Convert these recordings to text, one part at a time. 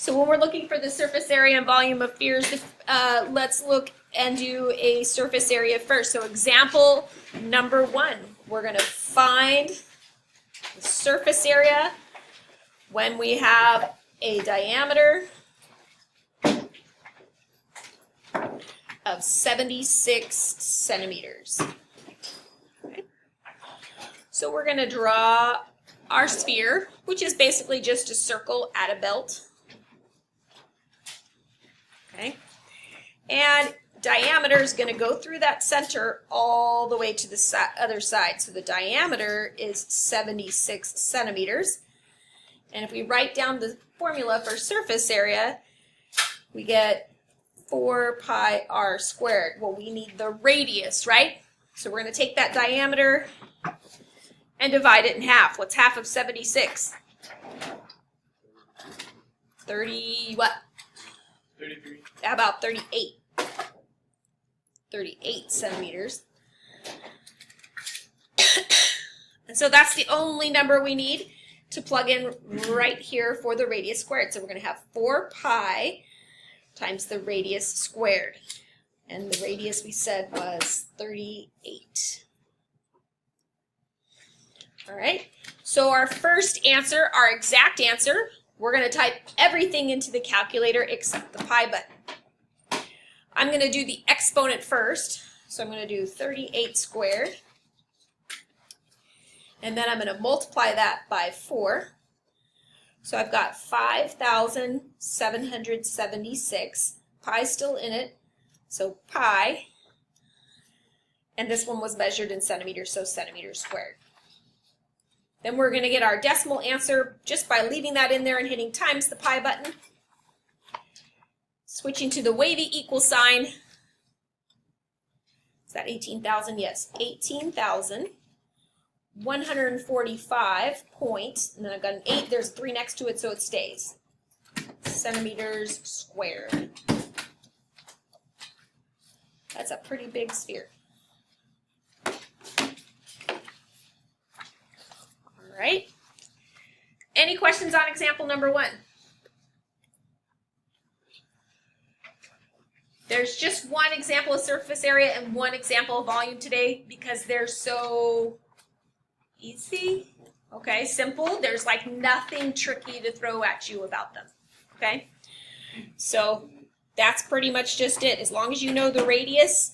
So when we're looking for the surface area and volume of spheres, let's look and do a surface area first. So example number 1, we're going to find the surface area when we have a diameter of 76 centimeters. Okay. So we're going to draw our sphere, which is basically just a circle at a belt. Okay. And diameter is going to go through that center all the way to the other side. So the diameter is 76 centimeters. And if we write down the formula for surface area, we get 4 pi r squared. Well, we need the radius, right? So we're going to take that diameter and divide it in half. What's half of 76? 30 what? 33. How about 38? 38 centimeters. And so that's the only number we need to plug in right here for the radius squared. So we're going to have 4 pi times the radius squared. And the radius we said was 38. All right. So our first answer, our exact answer, we're going to type everything into the calculator except the pi button. I'm going to do the exponent first. So I'm going to do 38 squared. And then I'm going to multiply that by 4. So I've got 5,776. Pi's still in it. So pi. And this one was measured in centimeters, so centimeters squared. Then we're going to get our decimal answer just by leaving that in there and hitting times the pi button. Switching to the wavy equal sign. Is that 18,000? Yes, 18,145 point, and then I've got an 8, there's a 3 next to it, so it stays. Centimeters squared. That's a pretty big sphere. All right. Any questions on example number 1? There's just one example of surface area and one example of volume today because they're so easy. Okay, simple. There's like nothing tricky to throw at you about them. Okay, so that's pretty much just it. As long as you know the radius,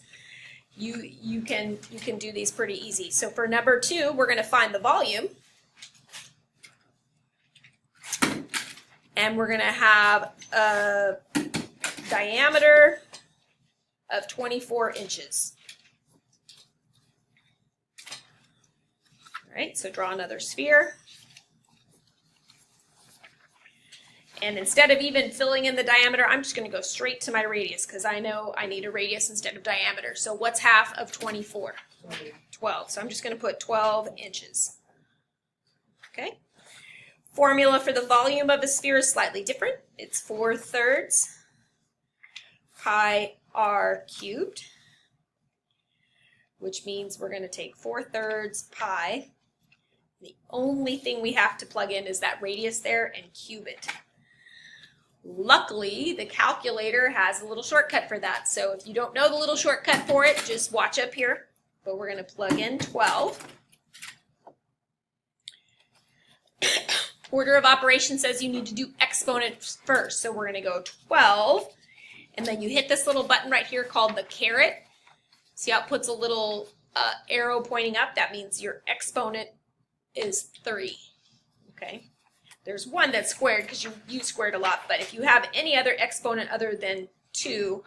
you can do these pretty easy. So for number 2, we're going to find the volume. And we're going to have a diameter of 24 inches. All right, so draw another sphere. And instead of even filling in the diameter, I'm just going to go straight to my radius because I know I need a radius instead of diameter. So what's half of 24? 12. So I'm just going to put 12 inches. Okay. Formula for the volume of a sphere is slightly different. It's 4/3 pi r cubed, which means we're going to take 4/3 pi. The only thing we have to plug in is that radius there and cube it. Luckily, the calculator has a little shortcut for that. So if you don't know the little shortcut for it, just watch up here. But we're going to plug in 12. Order of operation says you need to do exponents first. So we're going to go 12. And then you hit this little button right here called the caret. See how it puts a little arrow pointing up? That means your exponent is 3. Okay. There's one that's squared because you use squared a lot. But if you have any other exponent other than 2,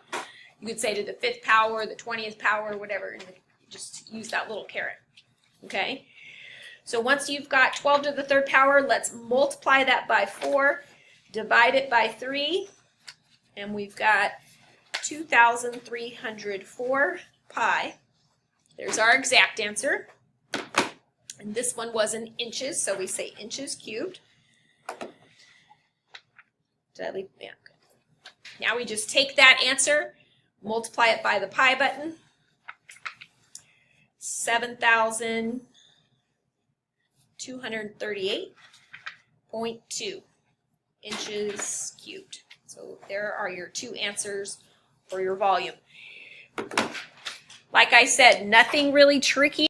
you could say to the 5th power, the 20th power, whatever. And just use that little caret. Okay. So once you've got 12 to the 3rd power, let's multiply that by 4, divide it by 3. And we've got 2,304 pi. There's our exact answer. And this one was in inches, so we say inches cubed. Did I leave? Yeah. Now we just take that answer, multiply it by the pi button. 7,238.2 inches cubed. So there are your two answers for your volume. Like I said, nothing really tricky.